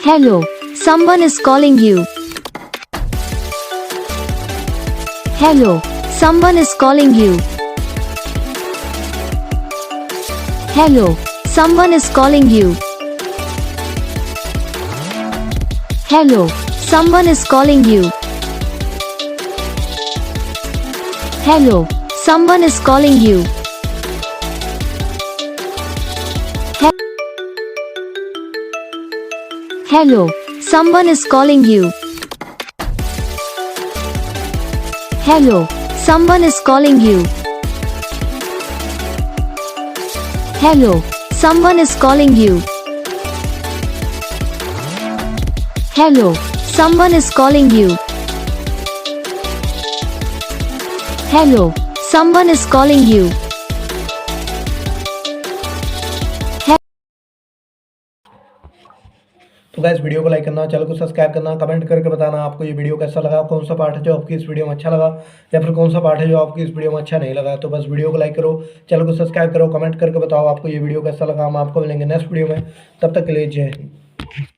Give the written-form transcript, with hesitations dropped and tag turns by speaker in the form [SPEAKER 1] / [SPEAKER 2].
[SPEAKER 1] Hello, someone is calling you. Hello, someone is calling you. Hello, someone is calling you. Hello, someone is calling you. Hello, someone is calling you. Hello, someone is calling you. Hello, someone is calling you. Hello, someone is calling you. Hello, someone is calling you. Hello, someone is calling you.
[SPEAKER 2] तो guys video को like करना, channel को subscribe करना, comment करके बताना आपको ये video कैसा लगा, कौन सा पार्ट है जो आपकी इस वीडियो में अच्छा लगा या फिर कौन सा पार्ट है जो आपकी इस वीडियो में अच्छा नहीं लगा। तो बस वीडियो को लाइक करो, चैनल को सब्सक्राइब करो, कमेंट करके बताओ आपको ये वीडियो कैसा लगा। हम आपको मिलेंगे नेक्स्ट वीडियो में, तब तक के लिए जय हिंद।